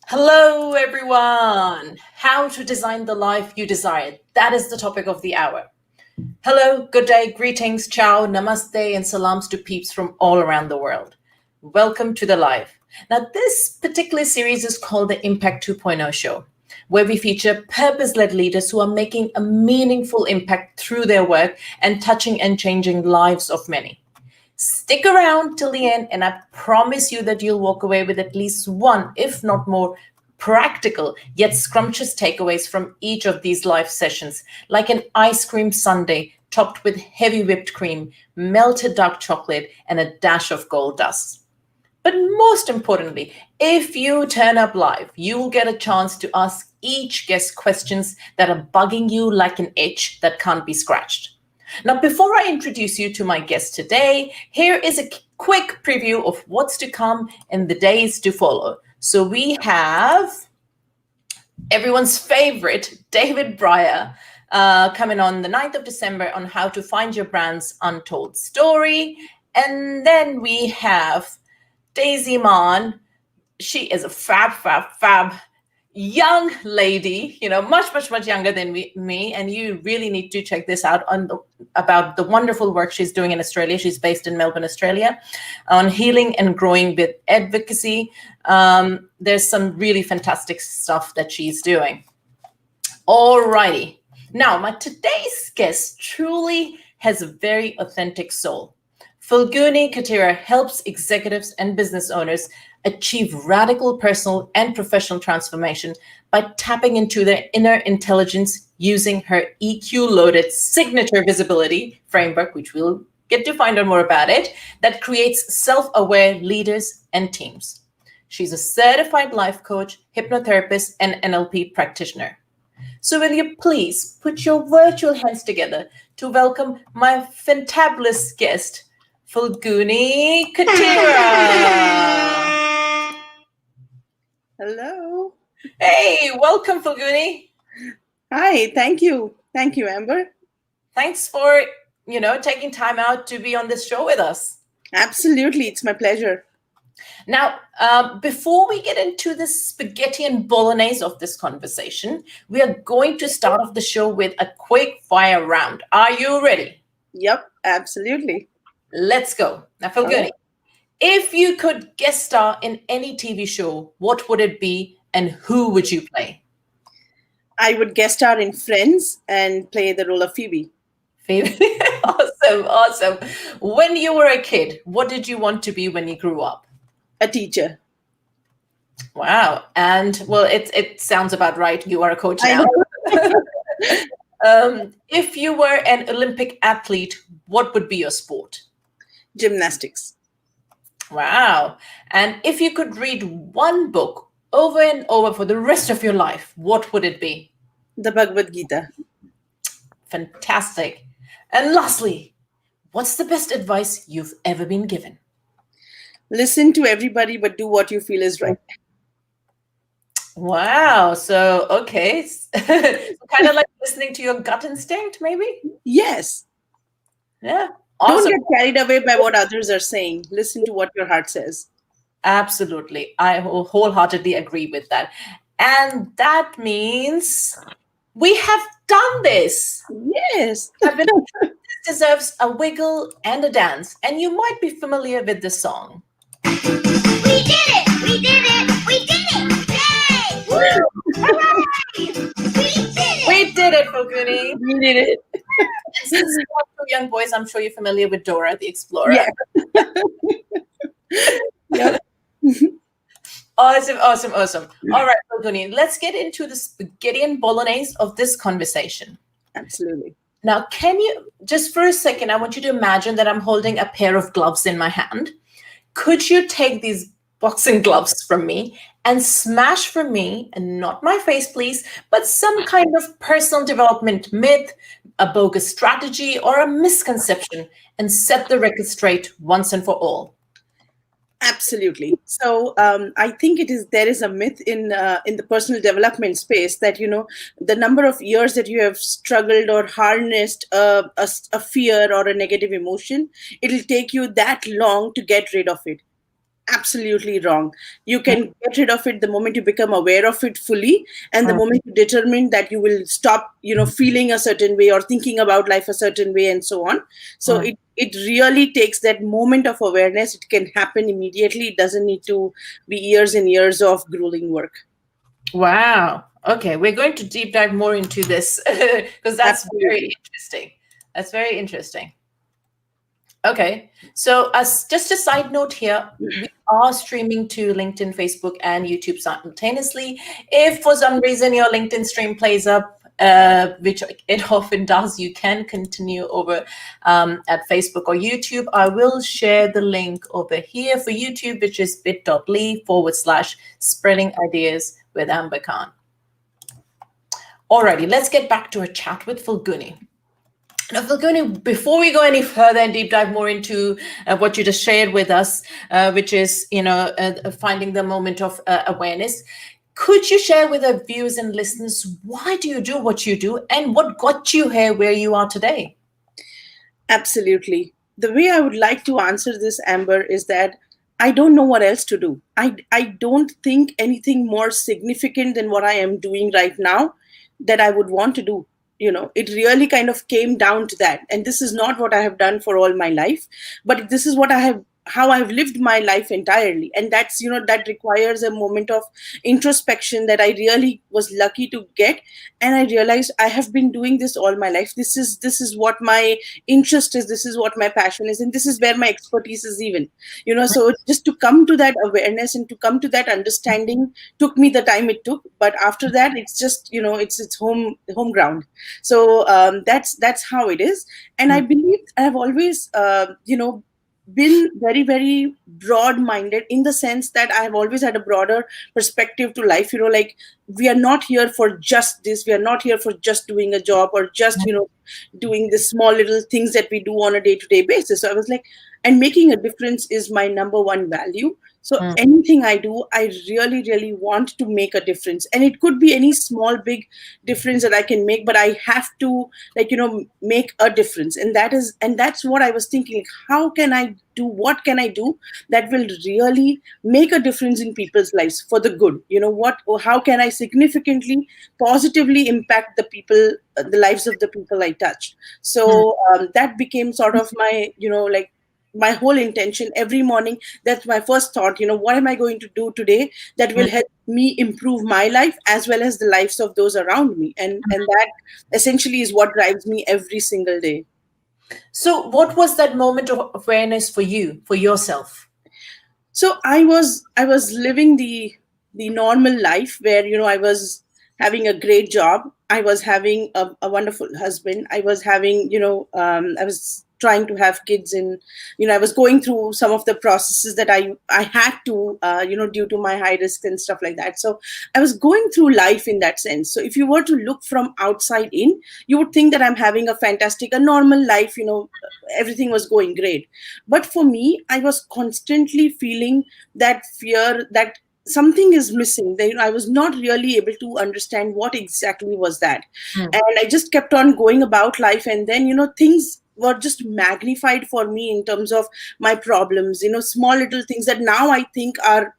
Hello, everyone. How to design the life you desire. That is the topic of the hour. Hello, good day, greetings, ciao, namaste, and salams to peeps from all around the world. Welcome to the live. Now, this particular series is called the Impact 2.0 Show, where we feature purpose-led leaders who are making a meaningful impact through their work and touching and changing lives of many. Stick around till the end, and I promise you that you'll walk away with at least one, if not more, practical yet scrumptious takeaways from each of these live sessions, like an ice cream sundae topped with heavy whipped cream, melted dark chocolate, and a dash of gold dust. But most importantly, if you turn up live, you will get a chance to ask each guest questions that are bugging you like an itch that can't be scratched. Now, before I introduce you to my guest today, here is a quick preview of what's to come in the days to follow. So we have everyone's favorite, David Breyer, coming on the 9th of December on how to find your brand's untold story. And then we have Daisy Mann. She is a fab young lady, much younger than me, and you really need to check this out about the wonderful work she's doing in Australia. She's based in Melbourne, Australia, on healing and growing with advocacy. There's some really fantastic stuff that she's doing. Alrighty. Now, my today's guest truly has a very authentic soul. Falguni Katira helps executives and business owners achieve radical personal and professional transformation by tapping into their inner intelligence using her EQ-loaded signature visibility framework, which we'll get to find out more about it, that creates self-aware leaders and teams. She's a certified life coach, hypnotherapist, and NLP practitioner. So will you please put your virtual hands together to welcome my fantabulous guest, Falguni Katira. Hello. Hey, welcome, Falguni. Hi, thank you. Thank you, Amber. Thanks for, taking time out to be on this show with us. Absolutely, it's my pleasure. Now, before we get into the spaghetti and bolognese of this conversation, we are going to start off the show with a quick fire round. Are you ready? Yep, absolutely. Let's go. Now, Falguni, if you could guest star in any TV show, what would it be and who would you play? I would guest star in Friends and play the role of Phoebe. Phoebe? Awesome. When you were a kid, what did you want to be when you grew up? A teacher. Wow. And well, it sounds about right. You are a coach now. If you were an Olympic athlete, what would be your sport? Gymnastics. Wow. And if you could read one book over and over for the rest of your life, what would it be? The Bhagavad Gita. Fantastic. And lastly, what's the best advice you've ever been given? Listen to everybody, but do what you feel is right. Wow. So, okay. Kind of like listening to your gut instinct, maybe? Yes. Yeah. Awesome. Don't get carried away by what others are saying. Listen to what your heart says. Absolutely. I wholeheartedly agree with that. And that means we have done this. Yes. This deserves a wiggle and a dance. And you might be familiar with this song. We did it! We did it! We did it! Yay! Woo! Hooray! We did it! We did it, Falguni. We did it. Since you're two young boys, I'm sure you're familiar with Dora the Explorer. Yeah. Yep. Awesome. All right, Falguni, let's get into the spaghetti and bolognese of this conversation. Absolutely. Now, can you, just for a second, I want you to imagine that I'm holding a pair of gloves in my hand. Could you take these boxing gloves from me and smash from me, and not my face, please, but some kind of personal development myth, a bogus strategy, or a misconception, and set the record straight once and for all. Absolutely. So I think there is a myth in the personal development space that the number of years that you have struggled or harnessed a fear or a negative emotion, it'll take you that long to get rid of it. Absolutely wrong. You can get rid of it the moment you become aware of it fully, and the moment you determine that you will stop feeling a certain way or thinking about life a certain way, and so on. So it really takes that moment of awareness. It can happen immediately. It doesn't need to be years and years of grueling work. Wow. Okay, we're going to deep dive more into this because that's Absolutely. very interesting. That's very interesting. Okay, so as just a side note here, we are streaming to LinkedIn, Facebook, and YouTube simultaneously. If for some reason your LinkedIn stream plays up, which it often does, you can continue over at Facebook or YouTube. I will share the link over here for YouTube, which is bit.ly/spreading ideas with Amber Khan. Alrighty, let's get back to a chat with Falguni. Now, Falguni, before we go any further and deep dive more into what you just shared with us, which is, finding the moment of awareness, could you share with our viewers and listeners, why do you do what you do and what got you here where you are today? Absolutely. The way I would like to answer this, Amber, is that I don't know what else to do. I don't think anything more significant than what I am doing right now that I would want to do. It really kind of came down to that. And this is not what I have done for all my life, but this is how I've lived my life entirely. And that's, that requires a moment of introspection that I really was lucky to get. And I realized I have been doing this all my life. This is what my interest is. This is what my passion is. And this is where my expertise is even, so just to come to that awareness and to come to that understanding took me the time it took. But after that, it's just, it's home ground. So that's how it is. And I believe I have always, been very, very broad-minded, in the sense that I have always had a broader perspective to life. Like, we are not here for just this. We are not here for just doing a job or just, doing the small little things that we do on a day-to-day basis. So I was like, and making a difference is my number one value. So anything I do, I really, really want to make a difference. And it could be any small, big difference that I can make, but I have to, make a difference. And that's what I was thinking. What can I do that will really make a difference in people's lives for the good? How can I significantly, positively impact the lives of the people I touch? So that became sort of my, my whole intention every morning. That's my first thought. What am I going to do today that will help me improve my life as well as the lives of those around me? And that essentially is what drives me every single day. So what was that moment of awareness for you, for yourself? So I was living the normal life where, I was having a great job. I was having a wonderful husband. I was having, I was trying to have kids, and I was going through some of the processes that I had to due to my high risk and stuff like that. So I was going through life in that sense. So if you were to look from outside in, you would think that I'm having a normal life, everything was going great. But for me, I was constantly feeling that fear that something is missing. I was not really able to understand what exactly was that. And I just kept on going about life, and then things were just magnified for me in terms of my problems, small little things that now I think are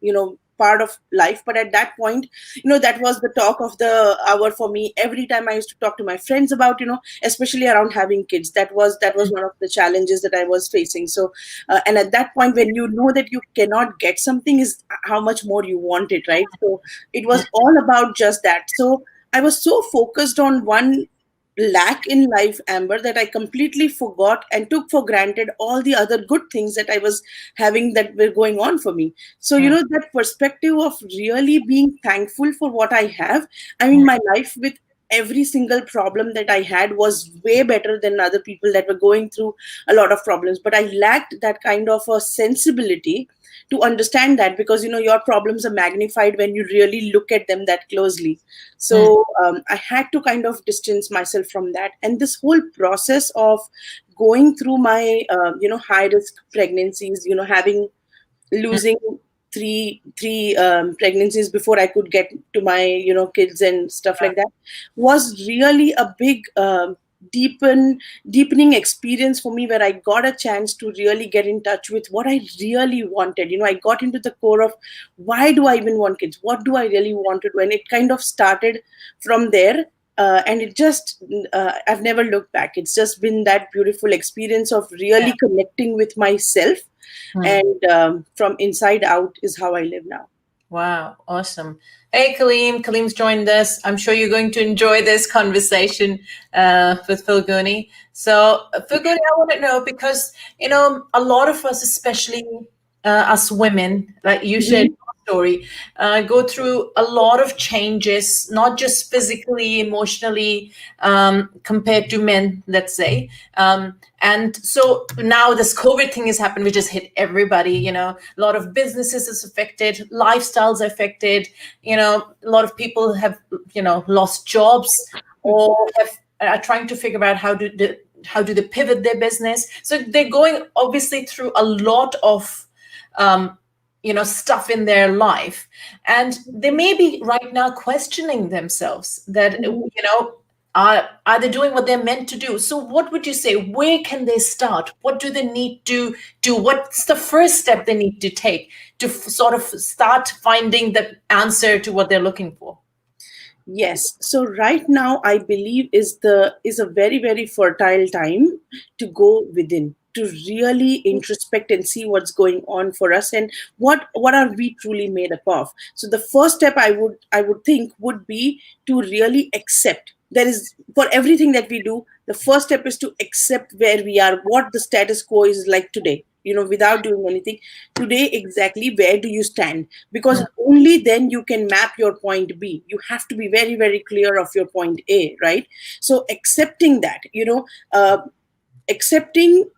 part of life. But at that point, that was the talk of the hour for me. Every time I used to talk to my friends about, especially around having kids, that was one of the challenges that I was facing. So and at that point, when you know that you cannot get something, is how much more you want it, right? So it was all about just that. So I was so focused on one lack in life, Amber, that I completely forgot and took for granted all the other good things that I was having that were going on for me. So, that perspective of really being thankful for what I have. I mean, my life with every single problem that I had was way better than other people that were going through a lot of problems. But I lacked that kind of a sensibility to understand that, because your problems are magnified when you really look at them that closely. So I had to kind of distance myself from that. And this whole process of going through my high risk pregnancies, having losing three pregnancies before I could get to my kids and stuff like that, was really a big deepening experience for me, where I got a chance to really get in touch with what I really wanted. I got into the core of, why do I even want kids? What do I really want to do? And it kind of started from there. And it just, I've never looked back. It's just been that beautiful experience of really connecting with myself. And from inside out is how I live now. Wow, awesome. Hey, Kaleem. Kaleem's joined us. I'm sure you're going to enjoy this conversation with Falguni. So, Falguni, I want to know, because, a lot of us, especially us women, like you shared your story, go through a lot of changes, not just physically, emotionally, compared to men, let's say. And so now this COVID thing has happened, which has hit everybody. A lot of businesses is affected, lifestyles are affected. A lot of people have, lost jobs, or are trying to figure out how do they pivot their business. So they're going obviously through a lot of stuff in their life, and they may be right now questioning themselves that, are they doing what they're meant to do? So what would you say? Where can they start? What do they need to do? What's the first step they need to take to sort of start finding the answer to what they're looking for? Yes. So right now, I believe is a very, very fertile time to go within, to really introspect and see what's going on for us, and what are we truly made up of. So the first step I would think would be to really accept. There is, for everything that we do, the first step is to accept where we are, what the status quo is like today, without doing anything. Today, exactly where do you stand? Because only then you can map your point B. You have to be very, very clear of your point A, right? So accepting that, accepting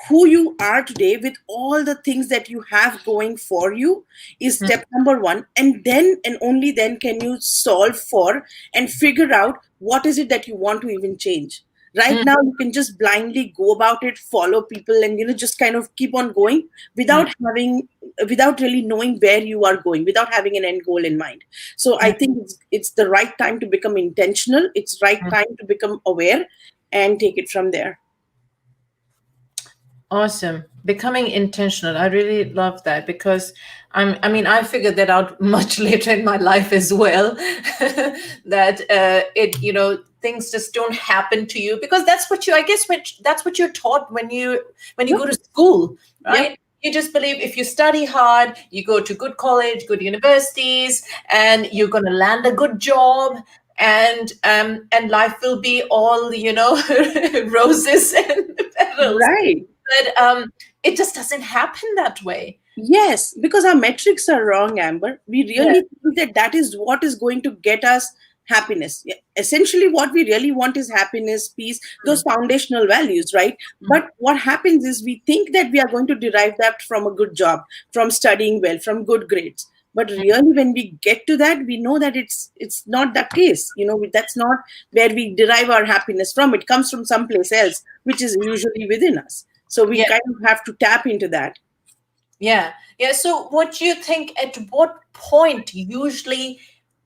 who you are today with all the things that you have going for you is step number one. And then, and only then, can you solve for and figure out what is it that you want to even change. Right now, you can just blindly go about it, follow people, and just kind of keep on going without really knowing where you are going, without having an end goal in mind. So I think it's the right time to become intentional. It's right time to become aware and take it from there. Awesome. Becoming intentional. I really love that, because I figured that out much later in my life as well, that things just don't happen to you, because that's what you're taught when you go to school, right? Yep. You just believe if you study hard, you go to good college, good universities, and you're going to land a good job, and life will be all, roses and petals. Right. But it just doesn't happen that way. Yes, because our metrics are wrong, Amber. We really think that is what is going to get us happiness. Essentially, what we really want is happiness, peace, those foundational values, right? But what happens is we think that we are going to derive that from a good job, from studying well, from good grades. But really, when we get to that, we know that it's not that case. That's not where we derive our happiness from. It comes from someplace else, which is usually within us. So we kind of have to tap into that. Yeah. So what do you think, at what point usually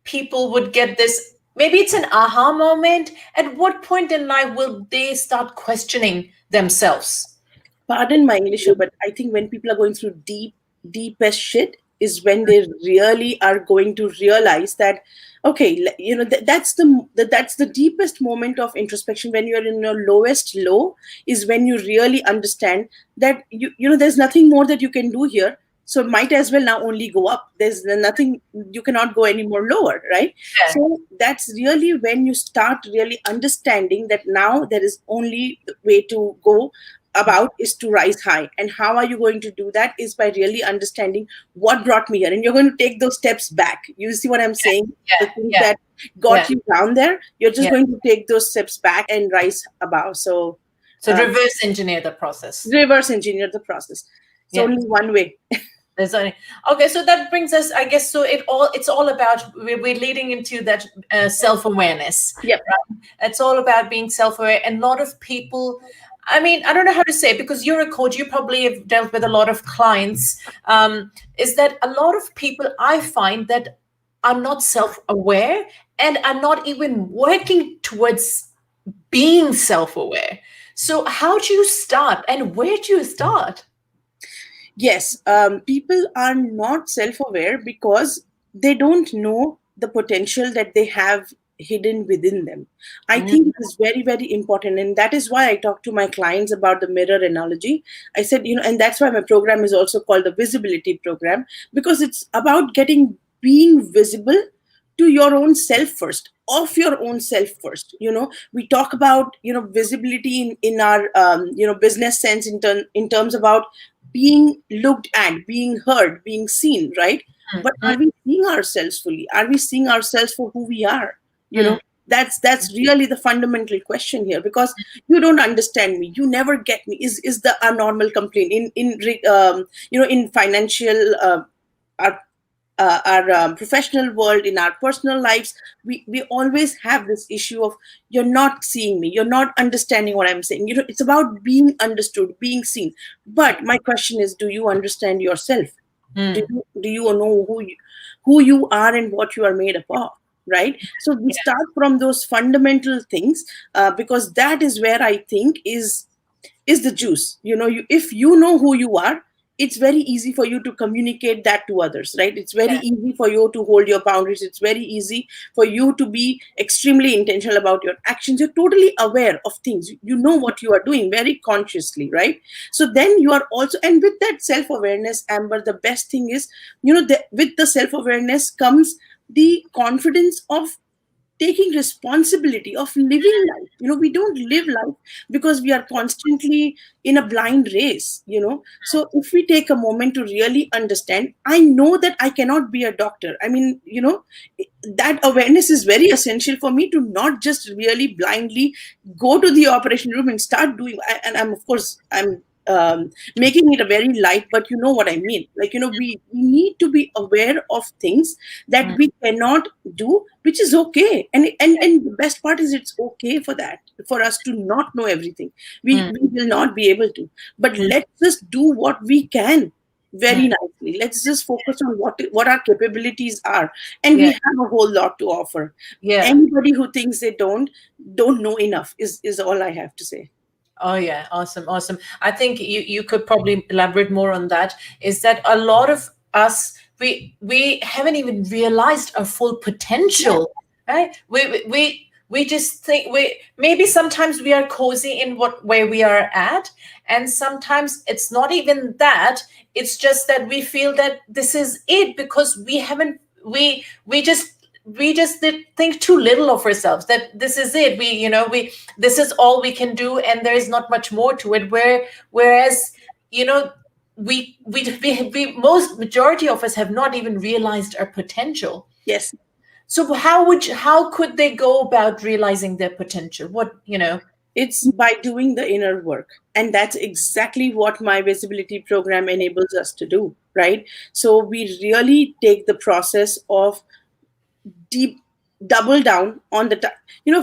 people would get this? Maybe it's an aha moment. At what point in life will they start questioning themselves? Pardon my English, but I think when people are going through deepest shit is when they really are going to realize that, okay, that's the deepest moment of introspection. When you're in your lowest low is when you really understand that there's nothing more that you can do here. So might as well now only go up. There's nothing, you cannot go any more lower, right? Yeah. So that's really when you start really understanding that now there is only the way to go about is to rise high. And how are you going to do that is by really understanding what brought me here. And you're going to take those steps back. You see what I'm saying? The things that got you down there, you're just going to take those steps back and rise above. So reverse engineer the process. Reverse engineer the process. It's only one way. There's only, okay, so that brings us, I guess, so it's all about, we're leading into that self-awareness. Yep. Right? It's all about being self-aware. And a lot of people, I mean, I don't know how to say it, because you're a coach, you probably have dealt with a lot of clients, is that a lot of people, I find that are not self-aware and are not even working towards being self-aware. So how do you start, and where do you start? Yes, people are not self-aware because they don't know the potential that they have hidden within them. I think it is very, very important. And that is why I talk to my clients about the mirror analogy. I said, and that's why my program is also called the visibility program, because it's about being visible to your own self first, of your own self first. We talk about, visibility in our, business sense in terms about being looked at, being heard, being seen, right? But are we seeing ourselves fully? Are we seeing ourselves for who we are? That's really the fundamental question here, because you don't understand me, you never get me is the normal complaint in financial our professional world, in our personal lives. We always have this issue of, you're not seeing me, you're not understanding what I'm saying. It's about being understood, being seen. But my question is, do you understand yourself? Do you know who you are and what you are made up of? Right? So we start from those fundamental things, because that is where I think is the juice. If you know who you are, it's very easy for you to communicate that to others, right? It's very easy for you to hold your boundaries. It's very easy for you to be extremely intentional about your actions. You're totally aware of things. You know what you are doing very consciously, right? So then you are also, and with that self-awareness, Amber, the best thing is, with the self-awareness comes the confidence of taking responsibility of living life. We don't live life because we are constantly in a blind race. So if we take a moment to really understand, I know that I cannot be a doctor. I mean, that awareness is very essential for me to not just really blindly go to the operation room and start doing. And I'm making it a very light, but you know what I mean. We need to be aware of things that we cannot do, which is okay. And the best part is, it's okay for us to not know everything. We will not be able to, but let's just do what we can very nicely. Let's just focus on what our capabilities are, and we have a whole lot to offer. Anybody who thinks they don't know enough is all I have to say. Oh yeah, awesome. I think you could probably elaborate more on that. Is that a lot of us, we haven't even realized our full potential, right? We just think maybe sometimes we are cozy in where we are at, and sometimes it's not even that. It's just that we feel that this is it, because we just did think too little of ourselves, that this is it. This is all we can do, and there is not much more to it. Whereas, most majority of us have not even realized our potential. Yes. So how could they go about realizing their potential? It's by doing the inner work. And that's exactly what my visibility program enables us to do, right? So we really take the process of double down on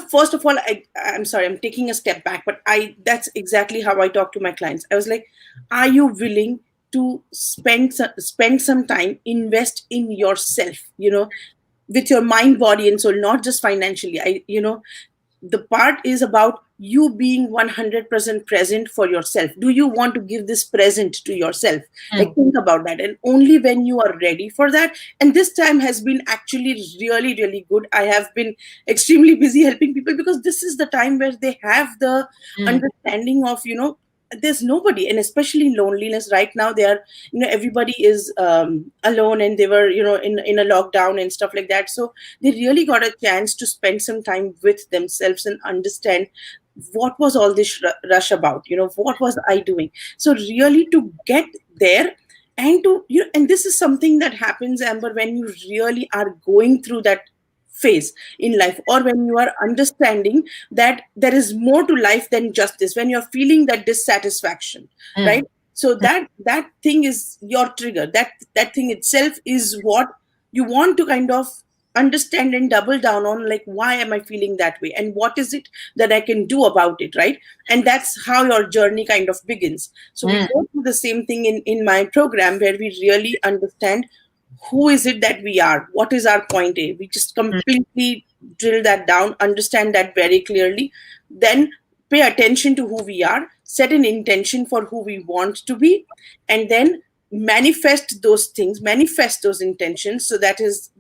first of all, I'm sorry, I'm taking a step back, but that's exactly how I talk to my clients. I was like, are you willing to spend some time, invest in yourself, with your mind, body, and soul, not just financially? The part is about you being 100% present for yourself. Do you want to give this present to yourself? Think about that. And only when you are ready for that, and this time has been actually really, really good. I have been extremely busy helping people, because this is the time where they have the understanding of, there's nobody, and especially loneliness right now. They are, everybody is alone, and they were, in a lockdown and stuff like that. So they really got a chance to spend some time with themselves and understand what was all this rush about? What was I doing? So really to get there, and to and this is something that happens, Amber, when you really are going through that phase in life, or when you are understanding that there is more to life than just this, when you're feeling that dissatisfaction, right? So that thing is your trigger. That thing itself is what you want to kind of understand and double down on, like, why am I feeling that way, and what is it that I can do about it, right? And that's how your journey kind of begins. So we go through the same thing in my program, where we really understand who is it that we are, what is our point A. We just completely drill that down, understand that very clearly, then pay attention to who we are, set an intention for who we want to be, and then manifest those things, manifest those intentions. So that is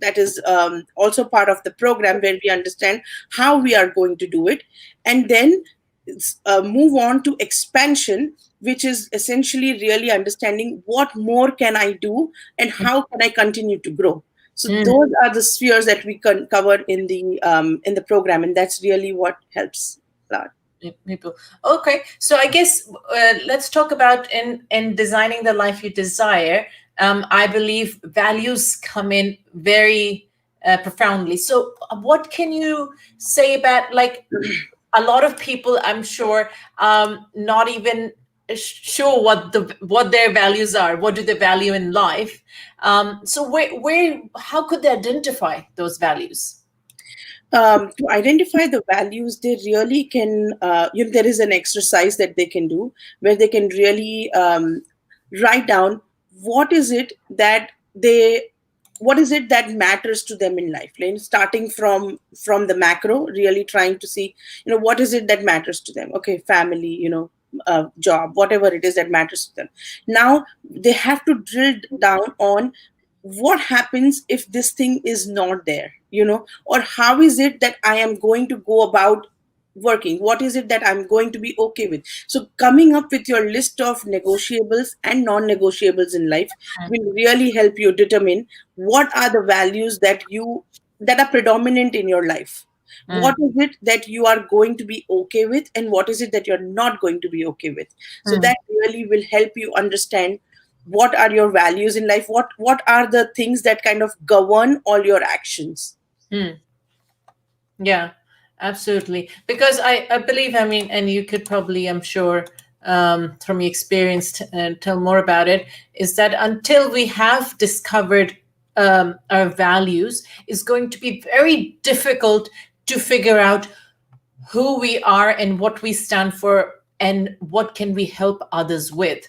also part of the program, where we understand how we are going to do it, and then move on to expansion, which is essentially really understanding what more can I do and how can I continue to grow. So those are the spheres that we can cover in the program, and that's really what helps a lot. People. Okay, so I guess let's talk about in designing the life you desire. I believe values come in very profoundly. So what can you say about, like, a lot of people, I'm sure, not even sure what their values are, what do they value in life? So how could they identify those values? To identify the values, they really can, there is an exercise that they can do, where they can really write down what is it that matters to them in life, like, starting from the macro, really trying to see, what is it that matters to them. Okay, family, job, whatever it is that matters to them. Now they have to drill down on what happens if this thing is not there, or how is it that I am going to go about working, what is it that I'm going to be okay with. So coming up with your list of negotiables and non-negotiables in life will really help you determine what are the values that are predominant in your life. What is it that you are going to be okay with, and what is it that you're not going to be okay with. So that really will help you understand what are your values in life, what are the things that kind of govern all your actions. Yeah, absolutely. Because I believe, I mean, and you could probably, I'm sure, from your experience, tell more about it, is that until we have discovered our values, it's going to be very difficult to figure out who we are and what we stand for and what can we help others with.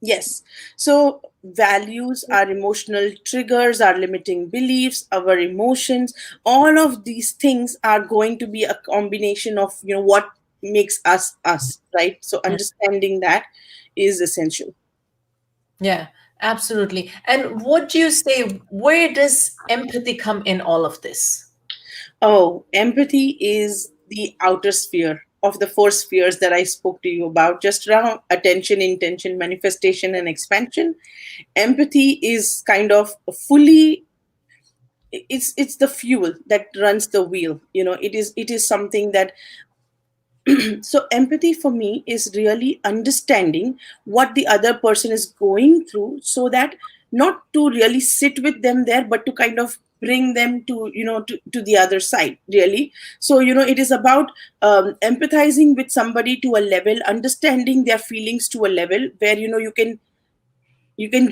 Yes. So values, our emotional triggers, our limiting beliefs, our emotions, all of these things are going to be a combination of, what makes us us, right? So understanding that is essential. Yeah, absolutely. And what do you say, where does empathy come in all of this? Oh, empathy is the outer sphere of the four spheres that I spoke to you about, just around attention, intention, manifestation, and expansion. Empathy is kind of fully, it's the fuel that runs the wheel. It is something that so empathy for me is really understanding what the other person is going through, so that not to really sit with them there, but to kind of bring them to to the other side, really. So it is about empathizing with somebody to a level, understanding their feelings to a level where you can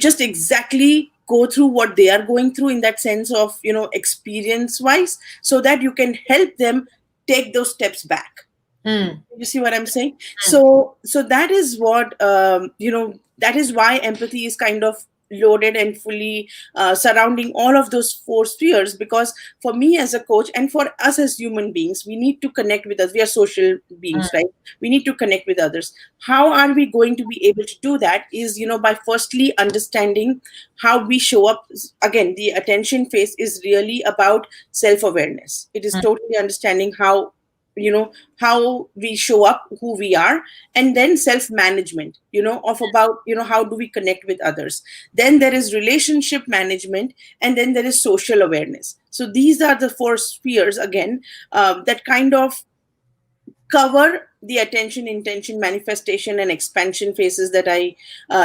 just exactly go through what they are going through, in that sense of experience wise, so that you can help them take those steps back. You see what I'm saying? So that is what that is why empathy is kind of loaded and fully surrounding all of those four spheres. Because for me as a coach, and for us as human beings, we need to connect with us. We are social beings, right? We need to connect with others. How are we going to be able to do that? Is by firstly understanding how we show up. Again, the attention phase is really about self-awareness. It is totally understanding how how we show up, who we are, and then self-management, of about, how do we connect with others. Then there is relationship management, and then there is social awareness. So these are the four spheres, again, that kind of cover the attention, intention, manifestation, and expansion phases that I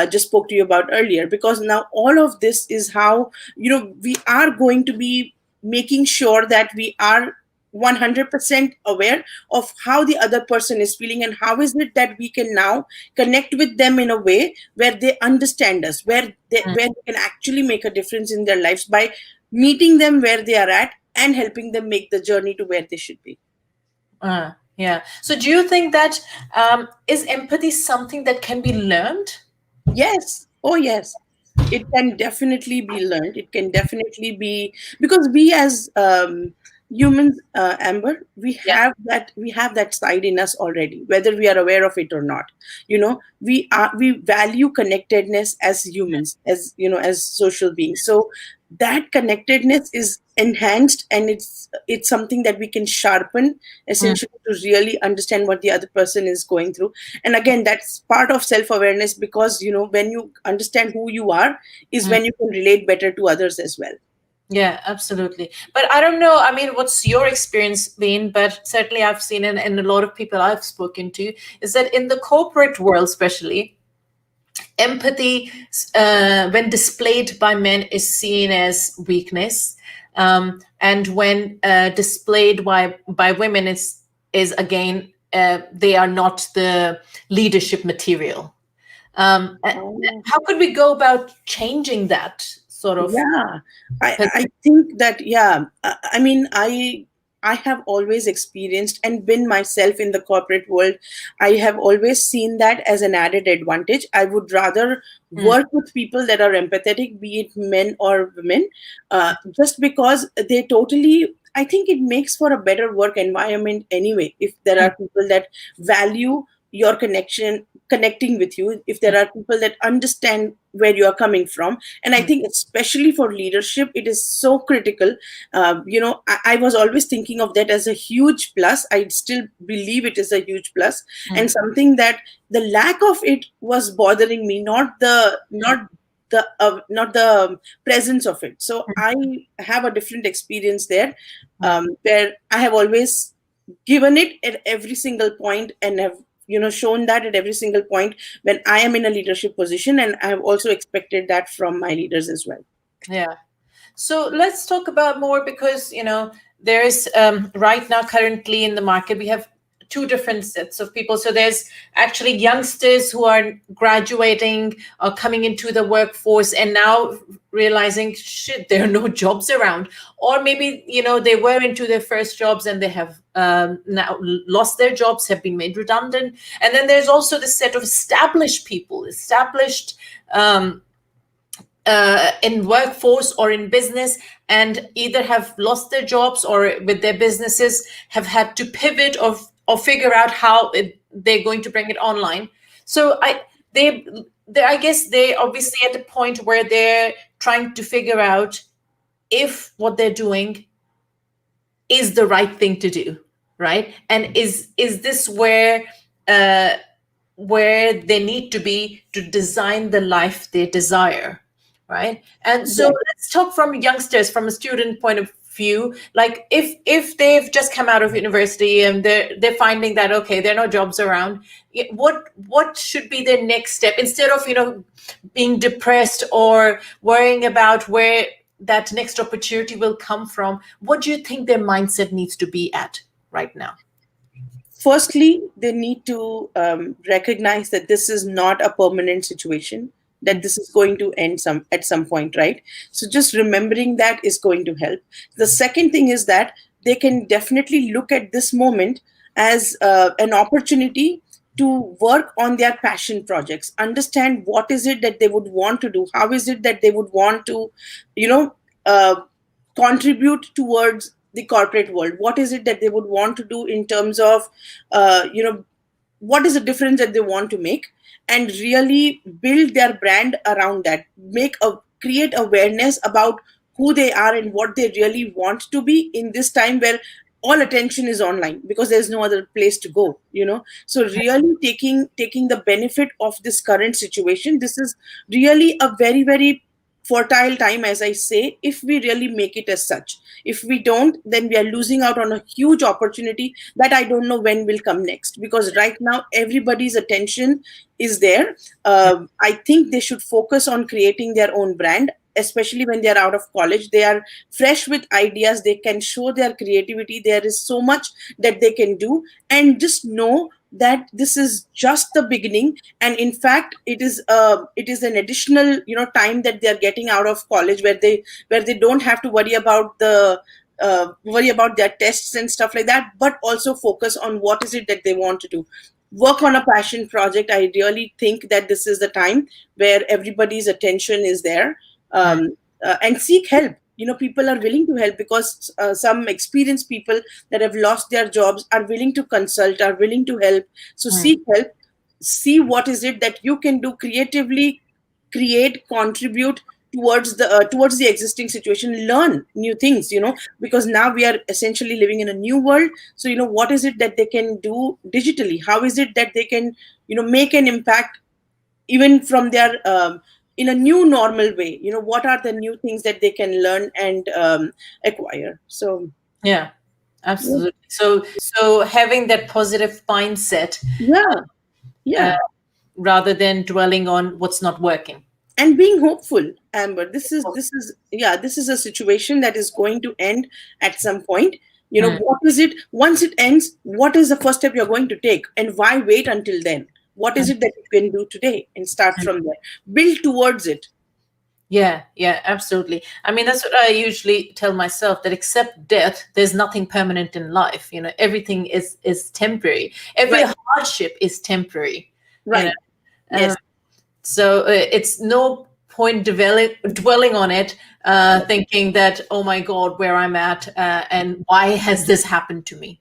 just spoke to you about earlier. Because now all of this is how, we are going to be making sure that we are 100% aware of how the other person is feeling, and how is it that we can now connect with them in a way where they understand us, where they can actually make a difference in their lives by meeting them where they are at and helping them make the journey to where they should be. Yeah. So do you think that is empathy something that can be learned? Yes. Oh, yes. It can definitely be learned. It can definitely be, because we as humans, Amber, Yeah. we have that side in us already, whether we are aware of it or not. We value connectedness as humans, as social beings. So that connectedness is enhanced, and it's something that we can sharpen, essentially, to really understand what the other person is going through. And again, that's part of self-awareness, because when you understand who you are is when you can relate better to others as well. Yeah, absolutely. But I don't know, I mean, what's your experience been? But certainly I've seen and a lot of people I've spoken to is that in the corporate world, especially, empathy, when displayed by men, is seen as weakness, and when displayed by women, is again, they are not the leadership material. How could we go about changing that sort of? Yeah, I think that, yeah, I mean, I have always experienced and been myself in the corporate world. I have always seen that as an added advantage. I would rather work with people that are empathetic, be it men or women, just because they totally, I think it makes for a better work environment anyway. If there are people that value your connecting with you, if there are people that understand where you are coming from. And I think especially for leadership, it is so critical. I was always thinking of that as a huge plus. I still believe it is a huge plus, and something that the lack of it was bothering me, not the presence of it. So I have a different experience there, where I have always given it at every single point, and have shown that at every single point when I am in a leadership position, and I have also expected that from my leaders as well. Yeah. So let's talk about more, because there's right now currently in the market we have two different sets of people. So there's actually youngsters who are graduating or coming into the workforce and now realizing, shit, there are no jobs around. Or maybe, they were into their first jobs and they have now lost their jobs, have been made redundant. And then there's also the set of established people, in workforce or in business, and either have lost their jobs or with their businesses have had to pivot or figure out how they're going to bring it online. So I guess they obviously at a point where they're trying to figure out if what they're doing is the right thing to do, right? And is this where they need to be to design the life they desire, right? And so let's talk from youngsters, from a student point of view. Like if they've just come out of university and they're finding that, okay, there are no jobs around, what should be their next step, instead of being depressed or worrying about where that next opportunity will come from? What do you think their mindset needs to be at right now? Firstly, they need to recognize that this is not a permanent situation, that this is going to end at some point, right? So just remembering that is going to help. The second thing is that they can definitely look at this moment as an opportunity to work on their passion projects, understand what is it that they would want to do, how is it that they would want to, contribute towards the corporate world, what is it that they would want to do in terms of, what is the difference that they want to make, and really build their brand around that, create awareness about who they are and what they really want to be in this time where all attention is online, because there's no other place to go. So really taking the benefit of this current situation. This is really a very, very fertile time, as I say, if we really make it as such. If we don't, then we are losing out on a huge opportunity that I don't know when will come next, because right now everybody's attention is there. I think they should focus on creating their own brand, especially when they are out of college. They are fresh with ideas, they can show their creativity, there is so much that they can do, and just know that this is just the beginning. And in fact, it is an additional, time that they are getting out of college, where they don't have to worry about their tests and stuff like that, but also focus on what is it that they want to do. Work on a passion project. I really think that this is the time where everybody's attention is there. And seek help. People are willing to help, because some experienced people that have lost their jobs are willing to consult, are willing to help. So seek help, see what is it that you can do creatively, create, contribute towards the existing situation, learn new things, because now we are essentially living in a new world. So what is it that they can do digitally, how is it that they can make an impact even from their in a new normal way. What are the new things that they can learn and acquire. So Yeah, absolutely. So having that positive mindset yeah rather than dwelling on what's not working. and being hopeful, Amber. This is a situation that is going to end at some point. What is it, once it ends, what is the first step you're going to take, and why wait until then? What is it that you can do today, and start from there, build towards it. Yeah, absolutely. I mean, that's what I usually tell myself, that except death, there's nothing permanent in life. Everything is temporary. Every hardship is temporary. Right. Yes. So it's no point dwelling on it, thinking that, oh my God, where I'm at, and why has this happened to me?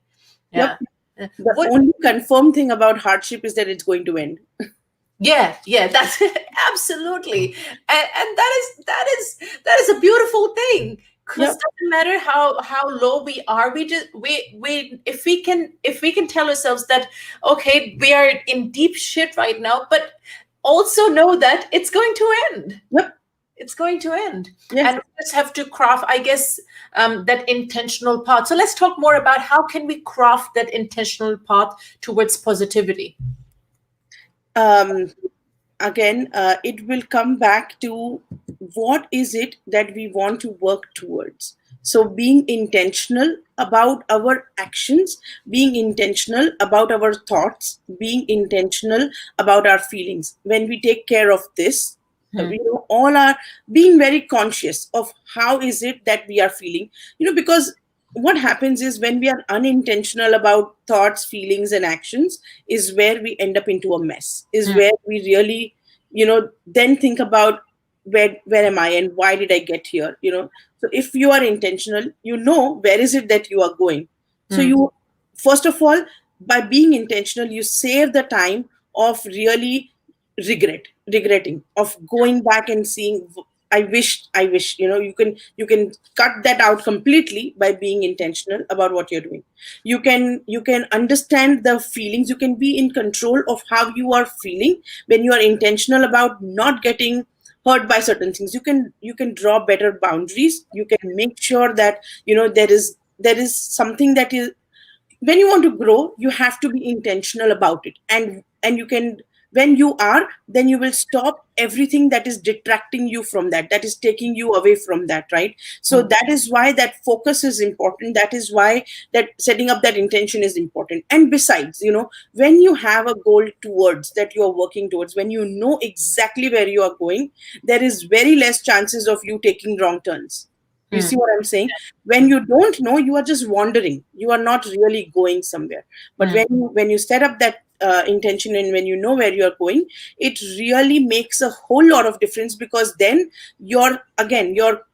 Yeah. Yep. The only confirmed thing about hardship is that it's going to end. Yeah, that's absolutely, and that is a beautiful thing, because it doesn't matter how low we are. We just we if we can tell ourselves that, okay, we are in deep shit right now, but also know that it's going to end. Yep. It's going to end. Yes. And we just have to craft, I guess, that intentional path. So let's talk more about how can we craft that intentional path towards positivity. Again, it will come back to what is it that we want to work towards. So being intentional about our actions, being intentional about our thoughts, being intentional about our feelings. When we take care of this, all are being very conscious of how is it that we are feeling, because what happens is, when we are unintentional about thoughts, feelings, and actions, is where we end up into a mess, is where we really, then think about where am I and why did I get here? So if you are intentional, where is it that you are going. So you, first of all, by being intentional, you save the time of really regretting, of going back and seeing, I wish, you can cut that out completely by being intentional about what you're doing. You can understand the feelings. You can be in control of how you are feeling when you are intentional about not getting hurt by certain things. You can draw better boundaries. You can make sure that, there is something that is, when you want to grow, you have to be intentional about it. And you can, when you are, then you will stop everything that is detracting you from that is taking you away from that, right? So that is why that focus is important. That is why that setting up that intention is important. And besides, when you have a goal towards that you are working towards, when you know exactly where you are going, there is very less chances of you taking wrong turns. You see what I'm saying? When you don't know, you are just wandering. You are not really going somewhere. But when you set up that intention, and when you know where you are going, it really makes a whole lot of difference, because then your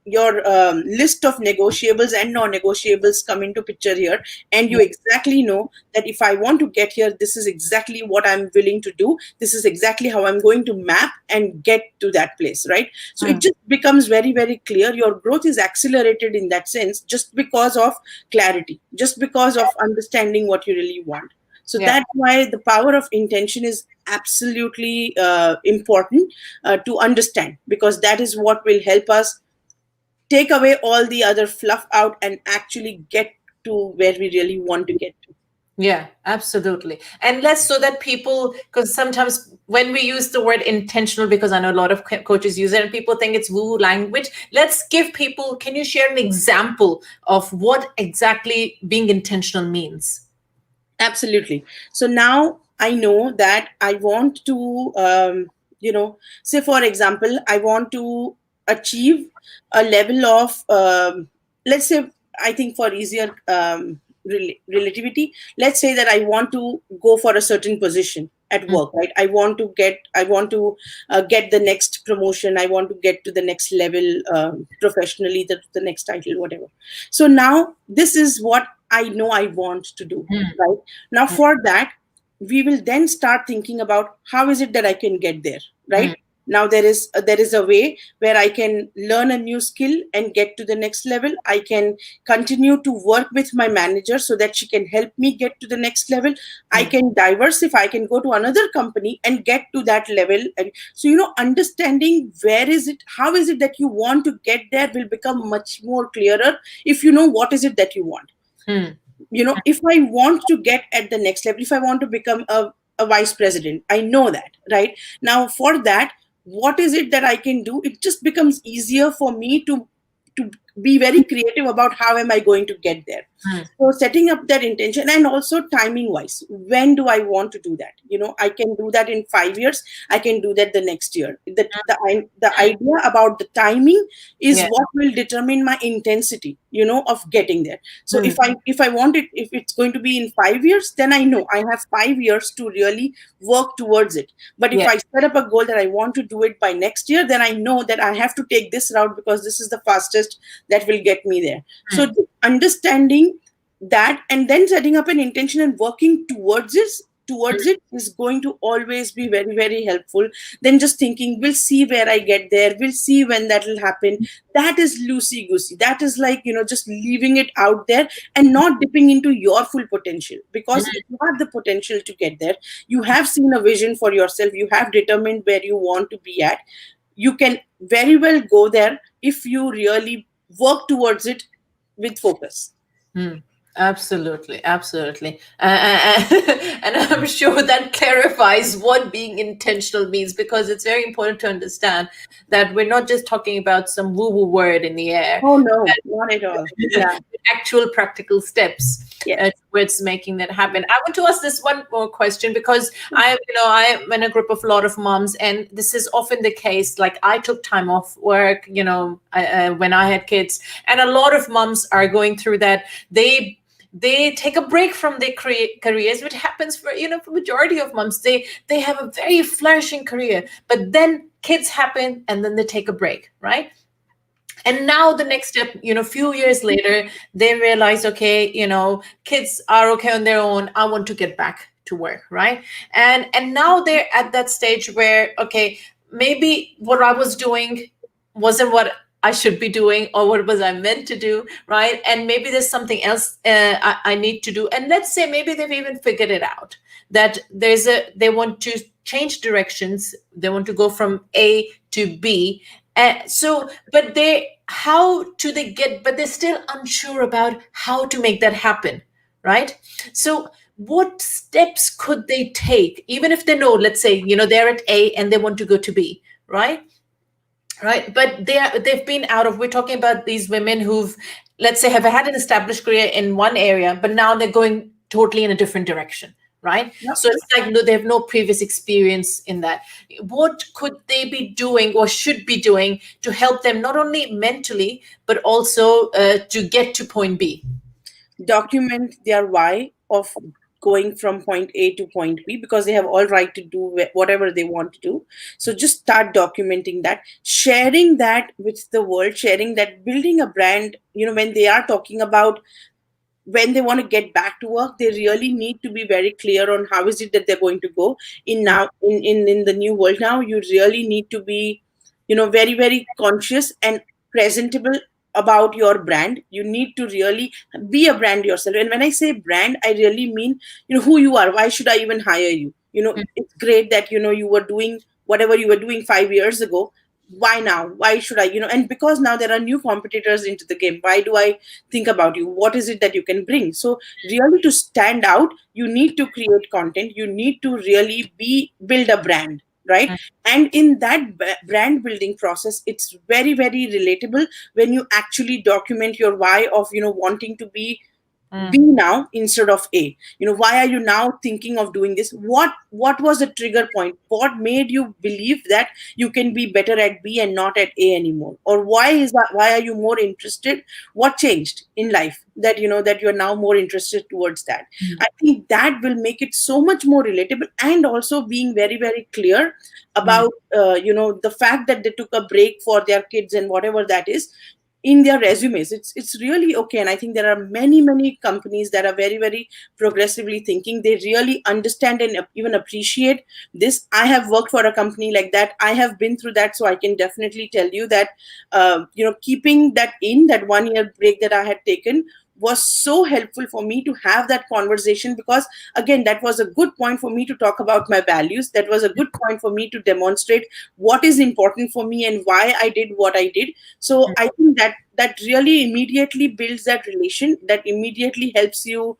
list of negotiables and non-negotiables come into picture here, and you exactly know that if I want to get here, this is exactly what I'm willing to do. This is exactly how I'm going to map and get to that place, right? So it just becomes very, very clear. Your growth is accelerated in that sense, just because of clarity, just because of understanding what you really want. So Yeah. that's why the power of intention is absolutely important to understand, because that is what will help us take away all the other fluff out and actually get to where we really want to get to. Yeah, absolutely. And let's, so that people, because sometimes when we use the word intentional, because I know a lot of coaches use it and people think it's woo language, let's give people, can you share an example of what exactly being intentional means? Absolutely. So now I know that I want to, say for example, I want to achieve a level of, let's say, I think for easier relativity, let's say that I want to go for a certain position at Mm, work, right? I want to get the next promotion. I want to get to the next level professionally, the next title, whatever. So now this is what I know I want to do, mm, right? Now, mm, for that, we will then start thinking about how is it that I can get there, mm, right? Now there is a way where I can learn a new skill and get to the next level. I can continue to work with my manager so that she can help me get to the next level. I mm, can diversify. I can go to another company and get to that level. And so, understanding where is it, how is it that you want to get there will become much more clearer if you know what is it that you want. mm, If I want to get at the next level, if I want to become a vice president, I know that, right? Now for that, what is it that I can do? It just becomes easier for me to be very creative about how am I going to get there. mm, So setting up that intention, and also timing wise, when do I want to do that? I can do that in 5 years. I can do that the next year. The idea about the timing is yeah. what will determine my intensity, of getting there. So Mm, if I want it, if it's going to be in 5 years, then I know I have 5 years to really work towards it. But if yeah. I set up a goal that I want to do it by next year, then I know that I have to take this route because this is the fastest that will get me there. So Mm, understanding that and then setting up an intention and working towards it is going to always be very, very helpful than just thinking we'll see where I get there, we'll see when that will happen. That is loosey goosey. That is like, just leaving it out there and not dipping into your full potential, because mm, if you have the potential to get there, you have seen a vision for yourself, you have determined where you want to be at, you can very well go there if you really work towards it with focus. mm. Absolutely, absolutely. And I'm sure that clarifies what being intentional means, because it's very important to understand that we're not just talking about some woo-woo word in the air, Oh no, not at all. Yeah. actual practical steps Yes. towards making that happen. I want to ask this one more question, because I am in a group of a lot of moms, and this is often the case. Like, I took time off work, when I had kids, and a lot of moms are going through that. They take a break from their careers, which happens for majority of moms. They have a very flourishing career, but then kids happen, and then they take a break, right? And now the next step, few years later, they realize, okay, kids are okay on their own. I want to get back to work, right? And now they're at that stage where, okay, maybe what I was doing wasn't what I should be doing, or what was I meant to do, right? And maybe there's something else I need to do. And let's say maybe they've even figured it out, that they want to change directions. They want to go from A to B. But they're still unsure about how to make that happen, right? So what steps could they take, even if they know, let's say, they're at A and they want to go to B, right? Right. But they've been we're talking about these women who've, let's say, have had an established career in one area, but now they're going totally in a different direction. Right. Yep. So it's like, no, they have no previous experience in that. What could they be doing or should be doing to help them not only mentally, but also to get to point B? Document their why of going from point A to point B, because they have all right to do whatever they want to do. So just start documenting that, sharing that with the world, sharing that, building a brand. When they are talking about when they want to get back to work, they really need to be very clear on how is it that they're going to go in now in the new world. Now you really need to be very, very conscious and presentable about your brand. You need to really be a brand yourself. And when I say brand, I really mean, who you are. Why should I even hire you? It's great that, you were doing whatever you were doing 5 years ago. Why now? Why should I, and because now there are new competitors into the game, why do I think about you? What is it that you can bring? So really, to stand out, you need to create content. You need to really build a brand, right? And in that brand building process, it's very, very relatable when you actually document your why of, wanting to be B now instead of A. Why are you now thinking of doing this? What was the trigger point? What made you believe that you can be better at B and not at A anymore? Or why are you more interested? What changed in life that that you're now more interested towards that? I think that will make it so much more relatable, and also being very, very clear about the fact that they took a break for their kids and whatever that is in their resumes. It's really okay. And I think there are many, many companies that are very, very progressively thinking. They really understand and even appreciate this. I have worked for a company like that. I have been through that, so I can definitely tell you that keeping that 1 year break that I had taken was so helpful for me to have that conversation, because again, that was a good point for me to talk about my values. That was a good point for me to demonstrate what is important for me and why I did what I did. So I think that really immediately builds that relation, that immediately helps you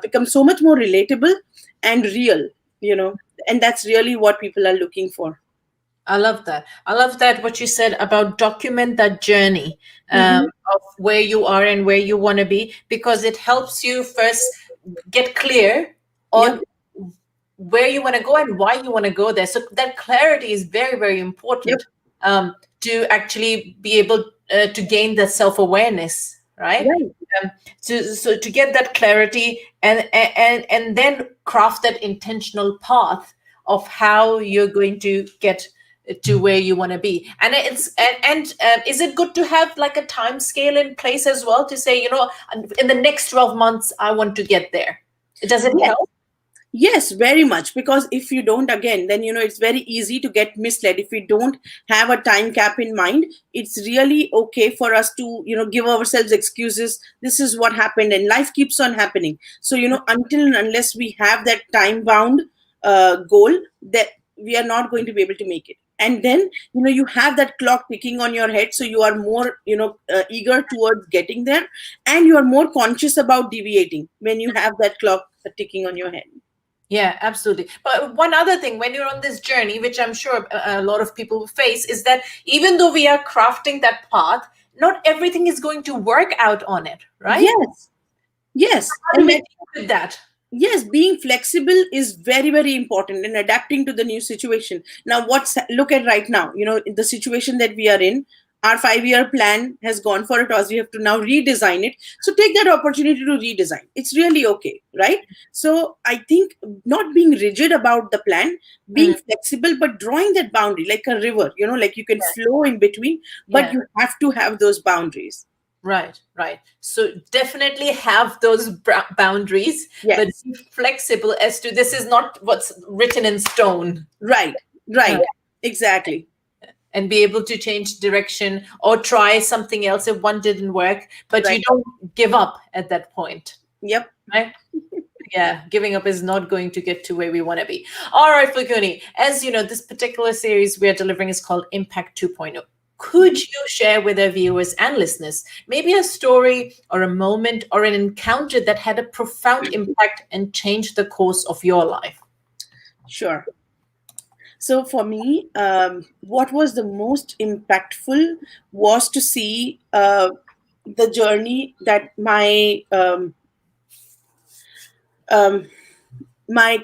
become so much more relatable and real, and that's really what people are looking for. I love that. I love that what you said about document that journey of where you are and where you want to be, because it helps you first get clear on where you want to go and why you want to go there. So that clarity is very, very important to actually be able to gain that self-awareness, right? So to get that clarity and then craft that intentional path of how you're going to get to where you want to be. And is it good to have like a time scale in place as well, to say, in the next 12 months I want to get there? Does it help? Yes, very much. Because if you don't, again, then it's very easy to get misled. If we don't have a time cap in mind, it's really okay for us to give ourselves excuses. This is what happened, and life keeps on happening. So until and unless we have that time bound goal, that we are not going to be able to make it. And then you have that clock ticking on your head, so you are more eager towards getting there, and you are more conscious about deviating when you have that clock ticking on your head. Yeah, absolutely. But one other thing, when you're on this journey, which I'm sure a lot of people face, is that even though we are crafting that path, not everything is going to work out on it, right? Yes. How do we deal with that? Yes, being flexible is very, very important, and adapting to the new situation. Now, look at right now, the situation that we are in. Our 5 year plan has gone for a toss. We have to now redesign it. So take that opportunity to redesign. It's really okay, right? So I think not being rigid about the plan, being flexible, but drawing that boundary like a river, like you can flow in between, but you have to have those boundaries. Right. So definitely have those boundaries, but be flexible as to this is not what's written in stone. Right. Exactly. And be able to change direction or try something else if one didn't work, but you don't give up at that point. Yep. Right? Yeah, giving up is not going to get to where we want to be. All right, Falguni, as you know, this particular series we are delivering is called Impact 2.0. Could you share with our viewers and listeners maybe a story or a moment or an encounter that had a profound impact and changed the course of your life? Sure. So for me, what was the most impactful was to see the journey that my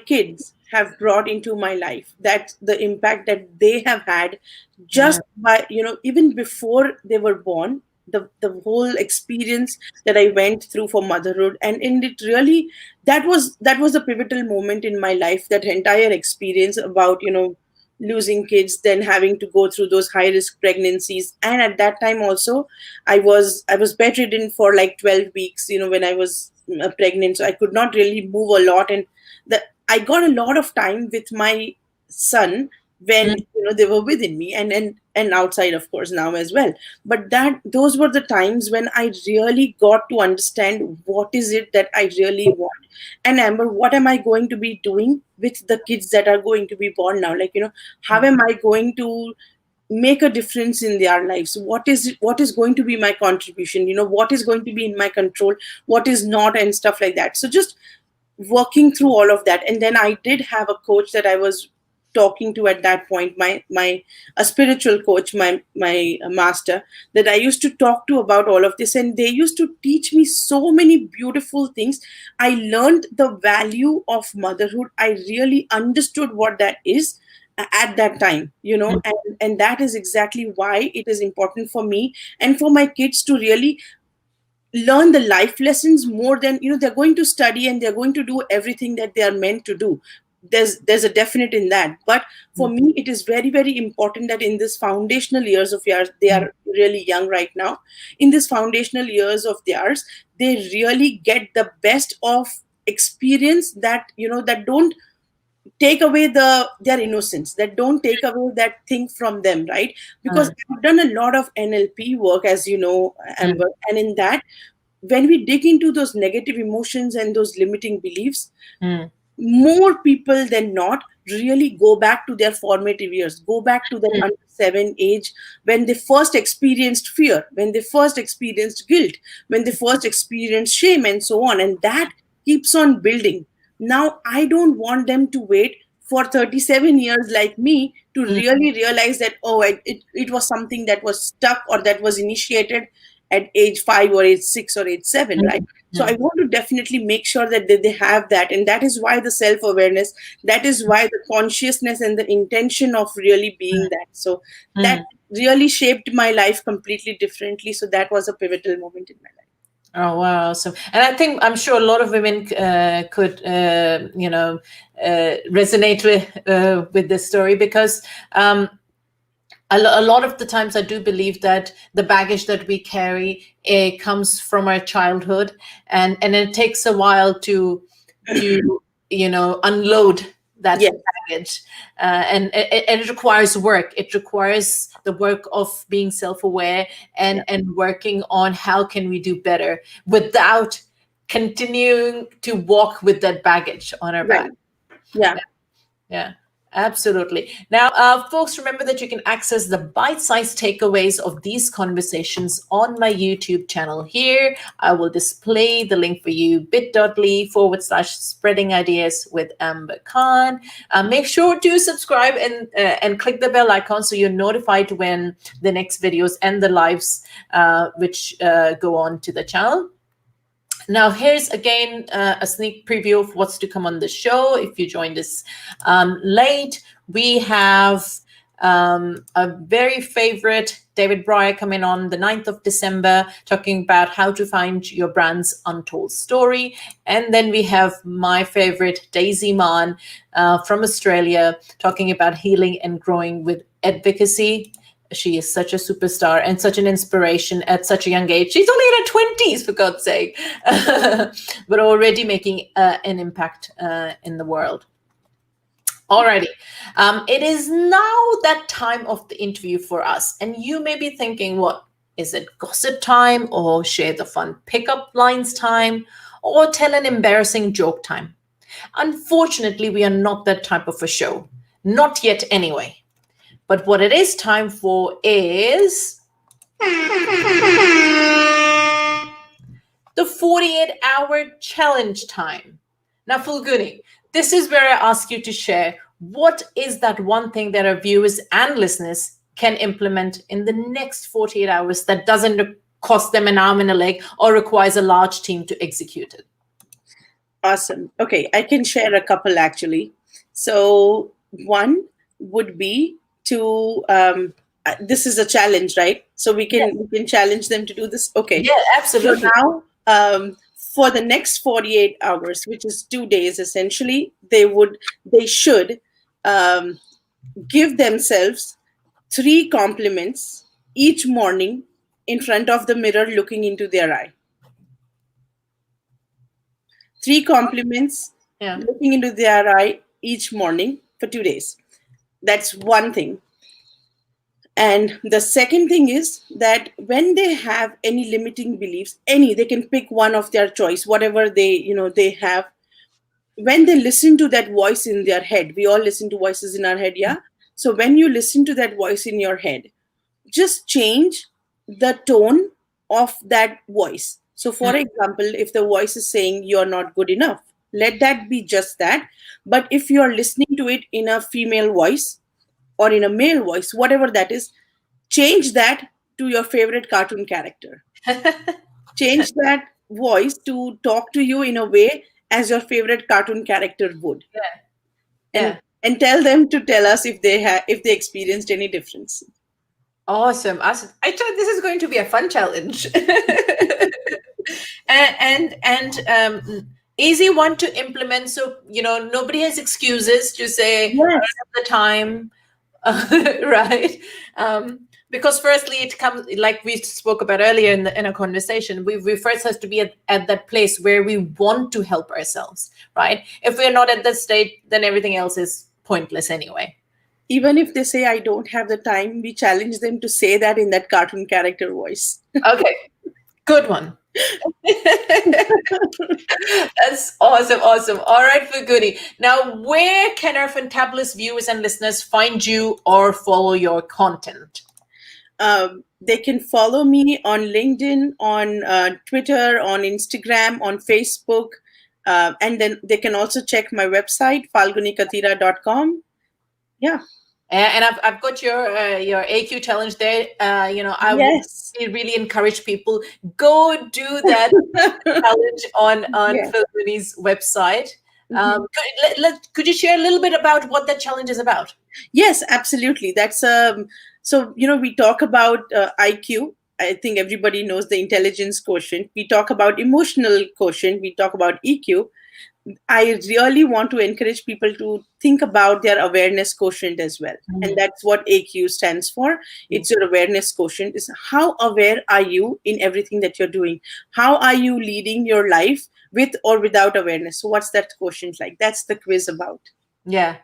kids have brought into my life, that the impact that they have had just by, even before they were born, the whole experience that I went through for motherhood. And it really, that was a pivotal moment in my life, that entire experience about, losing kids, then having to go through those high risk pregnancies. And at that time also, I was bedridden for like 12 weeks, when I was pregnant. So I could not really move a lot. And I got a lot of time with my son when they were within me, and outside, of course, now as well. But those were the times when I really got to understand what is it that I really want. And Amber, what am I going to be doing with the kids that are going to be born now? Like, how am I going to make a difference in their lives? What is going to be my contribution? What is going to be in my control, what is not, and stuff like that. So just working through all of that. And then I did have a coach that I was talking to at that point, my a spiritual coach, my master, that I used to talk to about all of this, and they used to teach me so many beautiful things. I learned the value of motherhood. I really understood what that is at that time, and that is exactly why it is important for me and for my kids to really learn the life lessons more than, they're going to study and they're going to do everything that they are meant to do. There's a definite in that, but for me it is very, very important that in this foundational years of theirs, they are really young right now, in this foundational years of theirs, they really get the best of experience, that that don't take away their innocence, that don't take away that thing from them, right? Because I've done a lot of NLP work, as you know, Amber, and in that, when we dig into those negative emotions and those limiting beliefs, more people than not really go back to their formative years, go back to that under 7 age, when they first experienced fear, when they first experienced guilt, when they first experienced shame, and so on. And that keeps on building. Now, I don't want them to wait for 37 years like me to really realize that, oh, it was something that was stuck or that was initiated at age 5 or age 6 or age 7, right? So I want to definitely make sure that they have that. And that is why the self-awareness, that is why the consciousness and the intention of really being that. So that really shaped my life completely differently. So that was a pivotal moment in my life. Oh, wow. So, and I'm sure a lot of women could, resonate with this story, because a lot of the times I do believe that the baggage that we carry, it comes from our childhood, and it takes a while to unload that baggage, and it requires work. It requires the work of being self-aware and working on how can we do better without continuing to walk with that baggage on our back. Yeah. Absolutely. Now, folks, remember that you can access the bite-sized takeaways of these conversations on my YouTube channel here. I will display the link for you, bit.ly/spreading ideas with Amber Khan. Make sure to subscribe and click the bell icon so you're notified when the next videos and the lives which go on to the channel. Now, here's again a sneak preview of what's to come on the show. If you joined us late, we have a very favorite David Breyer coming on the 9th of December, talking about how to find your brand's untold story. And then we have my favorite Daisy Mann from Australia, talking about healing and growing with advocacy. She is such a superstar and such an inspiration at such a young age. She's only in her 20s, for God's sake, but already making an impact in the world. Alrighty, it is now that time of the interview for us. And you may be thinking, what is it, gossip time, or share the fun pickup lines time, or tell an embarrassing joke time? Unfortunately, we are not that type of a show. Not yet anyway. But what it is time for is the 48-hour challenge time. Now, Falguni, this is where I ask you to share what is that one thing that our viewers and listeners can implement in the next 48 hours that doesn't cost them an arm and a leg or requires a large team to execute it? Awesome. Okay, I can share a couple actually. So one would be to this is a challenge, right? So we can challenge them to do this. Okay. Yeah, absolutely. So now for the next 48 hours, which is 2 days essentially, they should give themselves 3 compliments each morning in front of the mirror, looking into their eye. 3 compliments looking into their eye each morning for 2 days. That's one thing. And the second thing is that when they have any limiting beliefs, they can pick one of their choice, whatever they have. When they listen to that voice in their head, we all listen to voices in our head, yeah? So when you listen to that voice in your head, just change the tone of that voice. So for example, if the voice is saying you're not good enough, let that be just that. But if you're listening to it in a female voice or in a male voice, whatever that is, change that to your favorite cartoon character. Change that voice to talk to you in a way as your favorite cartoon character would. And tell them to tell us if they experienced any difference. Awesome. I thought this is going to be a fun challenge. and easy one to implement. So, nobody has excuses to say, Yes. I don't have the time, right? Because firstly, it comes, like we spoke about earlier in a conversation, we first have to be at that place where we want to help ourselves, right? If we're not at that state, then everything else is pointless anyway. Even if they say, I don't have the time, we challenge them to say that in that cartoon character voice. Okay, good one. That's awesome. All right, Falguni. Now, where can our fantabulous viewers and listeners find you or follow your content? They can follow me on LinkedIn, on Twitter, on Instagram, on Facebook. And then they can also check my website, falgunikatira.com. Yeah. And I've got your AQ challenge there. I would really encourage people, go do that challenge on Falguni's website. Could you share a little bit about what that challenge is about? Yes, absolutely. That's so we talk about IQ. I think everybody knows the intelligence quotient. We talk about emotional quotient. We talk about EQ. I really want to encourage people to think about their awareness quotient as well. And that's what AQ stands for. It's your awareness quotient. Is how aware are you in everything that you're doing? How are you leading your life with or without awareness? So what's that quotient like? That's the quiz about. Yeah.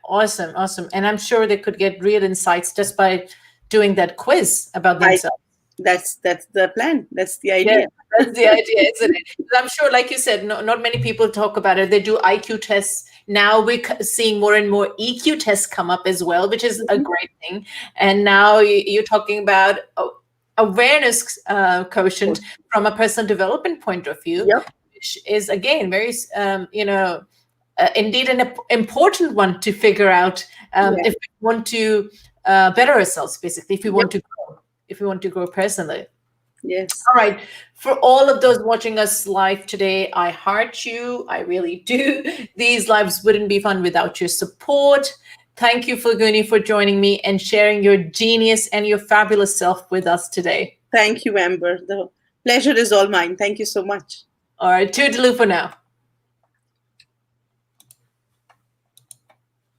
Awesome. And I'm sure they could get real insights just by doing that quiz about themselves. That's the plan. That's the idea. Yeah, that's the idea, isn't it? I'm sure, like you said, not many people talk about it. They do IQ tests. Now we're seeing more and more EQ tests come up as well, which is a great thing. And now you're talking about awareness quotient from a personal development point of view, which is, again, very, indeed an important one to figure out if we want to better ourselves, basically, if we want to grow. If we want to grow personally. Yes. All right. For all of those watching us live today, I heart you. I really do. These lives wouldn't be fun without your support. Thank you, Falguni, for joining me and sharing your genius and your fabulous self with us today. Thank you, Amber. The pleasure is all mine. Thank you so much. All right. Toodaloo for now.